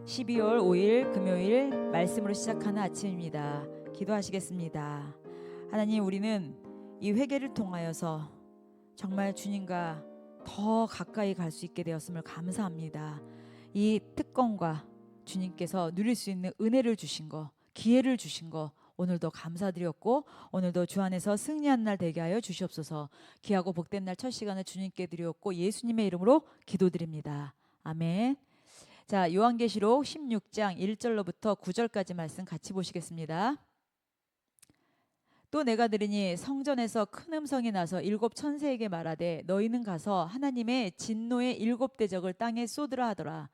12월 5일 금요일 말씀으로 시작하는 아침입니다. 기도하시겠습니다. 하나님, 우리는 이 회개를 통하여서 정말 주님과 더 가까이 갈 수 있게 되었음을 감사합니다. 이 특권과 주님께서 누릴 수 있는 은혜를 주신 거, 기회를 주신 거 오늘도 감사드렸고, 오늘도 주 안에서 승리한 날 되게 하여 주시옵소서. 귀하고 복된 날 첫 시간을 주님께 드렸고 예수님의 이름으로 기도드립니다. 아멘. 자, 요한계시록 16장 1절로부터 9절까지 말씀 같이 보시겠습니다. 또 내가 들으니 성전에서 큰 음성이 나서 일곱 천사에게 말하되 너희는 가서 하나님의 진노의 일곱 대적을 땅에 쏟으라 하더라.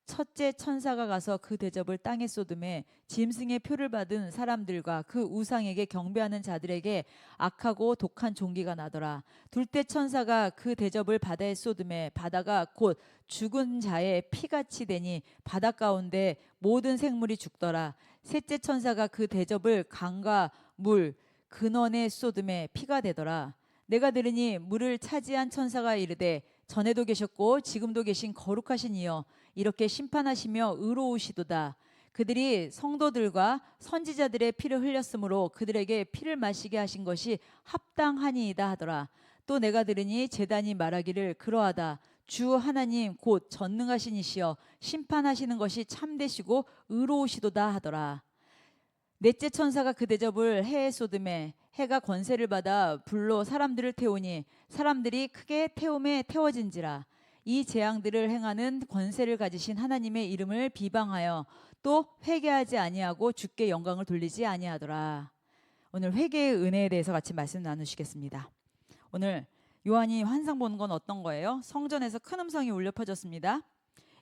첫째 천사가 가서 그 대접을 땅에 쏟음에 짐승의 표를 받은 사람들과 그 우상에게 경배하는 자들에게 악하고 독한 종기가 나더라. 둘째 천사가 그 대접을 바다에 쏟음에 바다가 곧 죽은 자의 피같이 되니 바다 가운데 모든 생물이 죽더라. 셋째 천사가 그 대접을 강과 물 근원에 쏟음에 피가 되더라. 내가 들으니 물을 차지한 천사가 이르되 전에도 계셨고 지금도 계신 거룩하신 이여 이렇게 심판하시며 의로우시도다. 그들이 성도들과 선지자들의 피를 흘렸으므로 그들에게 피를 마시게 하신 것이 합당하니이다 하더라. 또 내가 들으니 제단이 말하기를 그러하다. 주 하나님 곧 전능하신 이시여 심판하시는 것이 참되시고 의로우시도다 하더라. 넷째 천사가 그 대접을 해에 쏟음에 해가 권세를 받아 불로 사람들을 태우니 사람들이 크게 태움에 태워진지라. 이 재앙들을 행하는 권세를 가지신 하나님의 이름을 비방하여 또 회개하지 아니하고 주께 영광을 돌리지 아니하더라. 오늘 회개의 은혜에 대해서 같이 말씀 나누시겠습니다. 오늘 요한이 환상 보는 건 어떤 거예요? 성전에서 큰 음성이 울려 퍼졌습니다.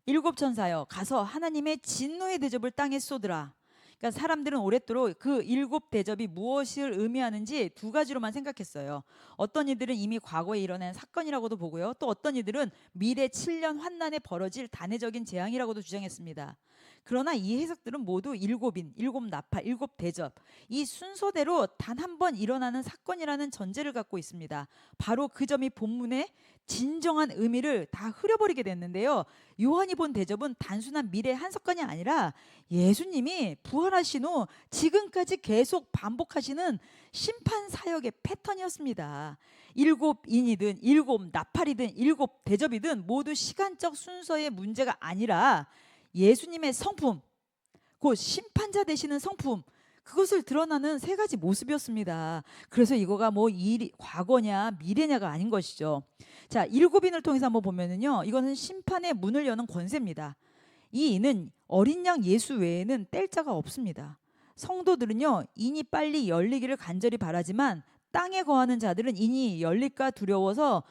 일곱 천사여 가서 하나님의 진노의 대접을 땅에 쏟으라. 그러니까 사람들은 오랫도록 그 일곱 대접이 무엇을 의미하는지 두 가지로만 생각했어요. 어떤 이들은 이미 과거에 일어난 사건이라고도 보고요. 또 어떤 이들은 미래 7년 환난에 벌어질 단회적인 재앙이라고도 주장했습니다. 그러나 이 해석들은 모두 일곱인, 일곱 나팔, 일곱 대접 이 순서대로 단 한 번 일어나는 사건이라는 전제를 갖고 있습니다. 바로 그 점이 본문의 진정한 의미를 다 흐려버리게 됐는데요. 요한이 본 대접은 단순한 미래 한 사건이 아니라 예수님이 부활하신 후 지금까지 계속 반복하시는 심판 사역의 패턴이었습니다. 일곱 인이든 일곱 나팔이든 일곱 대접이든 모두 시간적 순서의 문제가 아니라 예수님의 성품, 곧 심판자 되시는 성품, 그것을 드러나는 세 가지 모습이었습니다. 그래서 이거가 뭐 과거냐 미래냐가 아닌 것이죠. 자, 일곱인을 통해서 한번 보면은요, 이거는 심판의 문을 여는 권세입니다. 이 인은 어린 양 예수 외에는 뗄 자가 없습니다. 성도들은요, 인이 빨리 열리기를 간절히 바라지만 땅에 거하는 자들은 인이 열릴까 두려워서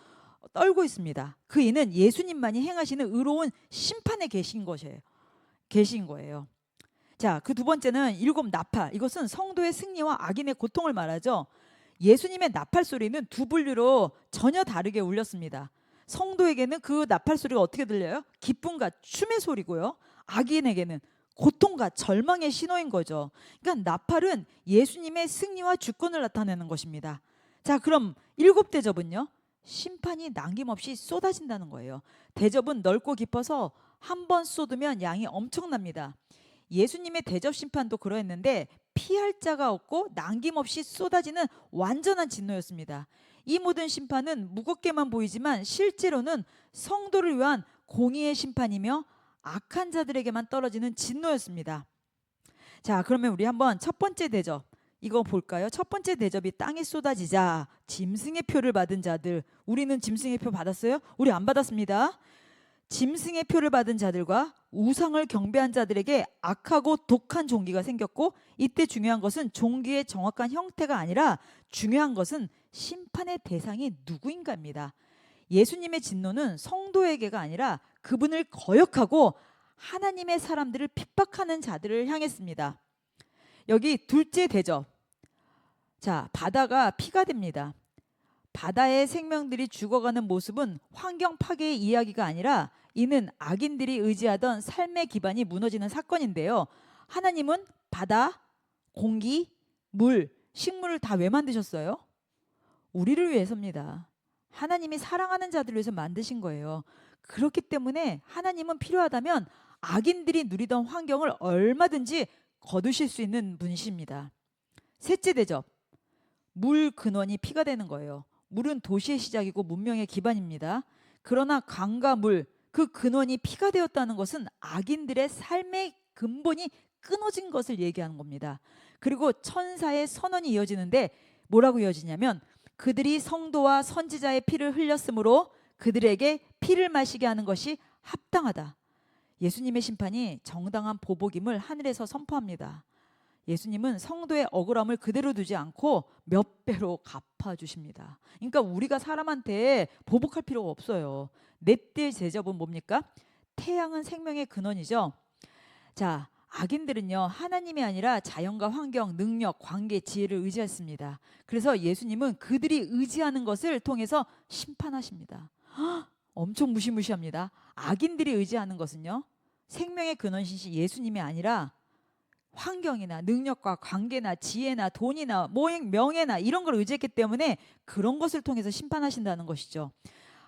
떨고 있습니다. 그 인은 예수님만이 행하시는 의로운 심판에 계신 거예요. 자, 그 두 번째는 일곱 나팔. 이것은 성도의 승리와 악인의 고통을 말하죠. 예수님의 나팔 소리는 두 분류로 전혀 다르게 울렸습니다. 성도에게는 그 나팔 소리가 어떻게 들려요? 기쁨과 춤의 소리고요. 악인에게는 고통과 절망의 신호인 거죠. 그러니까 나팔은 예수님의 승리와 주권을 나타내는 것입니다. 자, 그럼 일곱 대접은요? 심판이 남김없이 쏟아진다는 거예요. 대접은 넓고 깊어서 한 번 쏟으면 양이 엄청납니다. 예수님의 대접 심판도 그러했는데 피할 자가 없고 남김없이 쏟아지는 완전한 진노였습니다. 이 모든 심판은 무겁게만 보이지만 실제로는 성도를 위한 공의의 심판이며 악한 자들에게만 떨어지는 진노였습니다. 자, 그러면 우리 한번 첫 번째 대접 이거 볼까요? 첫 번째 대접이 땅에 쏟아지자 짐승의 표를 받은 자들, 우리는 짐승의 표 받았어요? 우리 안 받았습니다. 짐승의 표를 받은 자들과 우상을 경배한 자들에게 악하고 독한 종기가 생겼고, 이때 중요한 것은 종기의 정확한 형태가 아니라 중요한 것은 심판의 대상이 누구인가입니다. 예수님의 진노는 성도에게가 아니라 그분을 거역하고 하나님의 사람들을 핍박하는 자들을 향했습니다. 여기 둘째 대접. 자, 바다가 피가 됩니다. 바다의 생명들이 죽어가는 모습은 환경 파괴의 이야기가 아니라 이는 악인들이 의지하던 삶의 기반이 무너지는 사건인데요. 하나님은 바다, 공기, 물, 식물을 다 왜 만드셨어요? 우리를 위해서입니다. 하나님이 사랑하는 자들을 위해서 만드신 거예요. 그렇기 때문에 하나님은 필요하다면 악인들이 누리던 환경을 얼마든지 거두실 수 있는 분이십니다. 셋째 대접, 물 근원이 피가 되는 거예요. 물은 도시의 시작이고 문명의 기반입니다. 그러나 강과 물, 그 근원이 피가 되었다는 것은 악인들의 삶의 근본이 끊어진 것을 얘기하는 겁니다. 그리고 천사의 선언이 이어지는데 뭐라고 이어지냐면 그들이 성도와 선지자의 피를 흘렸으므로 그들에게 피를 마시게 하는 것이 합당하다. 예수님의 심판이 정당한 보복임을 하늘에서 선포합니다. 예수님은 성도의 억울함을 그대로 두지 않고 몇 배로 갚아주십니다. 그러니까 우리가 사람한테 보복할 필요가 없어요. 넷째 대접은 뭡니까? 태양은 생명의 근원이죠. 자, 악인들은요 하나님이 아니라 자연과 환경, 능력, 관계, 지혜를 의지했습니다. 그래서 예수님은 그들이 의지하는 것을 통해서 심판하십니다. 엄청 무시무시합니다. 악인들이 의지하는 것은요 생명의 근원이신 예수님이 아니라 환경이나 능력과 관계나 지혜나 돈이나 모행, 명예나 이런 걸 의지했기 때문에 그런 것을 통해서 심판하신다는 것이죠.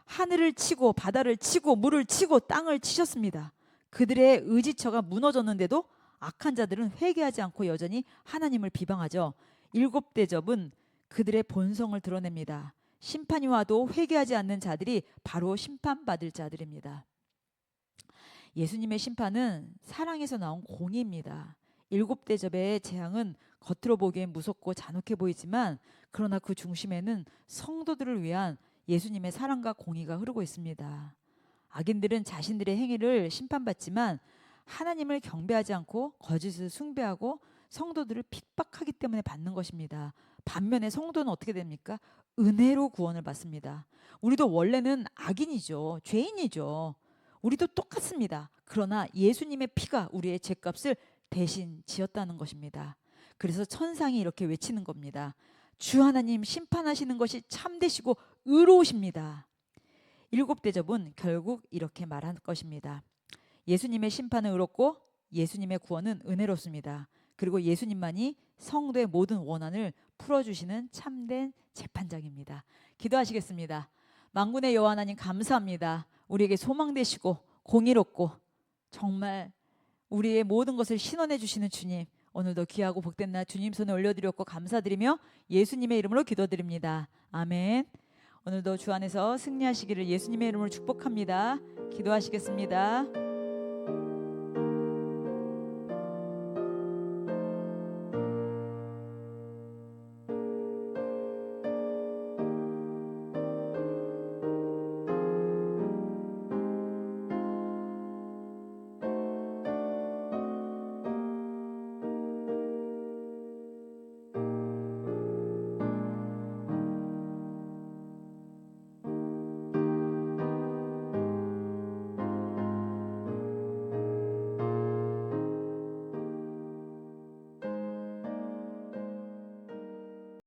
하늘을 치고 바다를 치고 물을 치고 땅을 치셨습니다. 그들의 의지처가 무너졌는데도 악한 자들은 회개하지 않고 여전히 하나님을 비방하죠. 일곱 대접은 그들의 본성을 드러냅니다. 심판이 와도 회개하지 않는 자들이 바로 심판받을 자들입니다. 예수님의 심판은 사랑에서 나온 공의입니다. 일곱 대접의 재앙은 겉으로 보기엔 무섭고 잔혹해 보이지만 그러나 그 중심에는 성도들을 위한 예수님의 사랑과 공의가 흐르고 있습니다. 악인들은 자신들의 행위를 심판받지만 하나님을 경배하지 않고 거짓을 숭배하고 성도들을 핍박하기 때문에 받는 것입니다. 반면에 성도는 어떻게 됩니까? 은혜로 구원을 받습니다. 우리도 원래는 악인이죠. 죄인이죠. 우리도 똑같습니다. 그러나 예수님의 피가 우리의 죄값을 대신 지었다는 것입니다. 그래서 천상이 이렇게 외치는 겁니다. 주 하나님 심판하시는 것이 참되시고 의로우십니다. 일곱 대접은 결국 이렇게 말할 것입니다. 예수님의 심판은 의롭고 예수님의 구원은 은혜롭습니다. 그리고 예수님만이 성도의 모든 원한을 풀어주시는 참된 재판장입니다. 기도하시겠습니다. 만군의 여호와 하나님 감사합니다. 우리에게 소망 되시고 공의롭고 정말 우리의 모든 것을 신원해 주시는 주님, 오늘도 귀하고 복된 날 주님 손에 올려드렸고 감사드리며 예수님의 이름으로 기도드립니다. 아멘. 오늘도 주 안에서 승리하시기를 예수님의 이름으로 축복합니다. 기도하시겠습니다.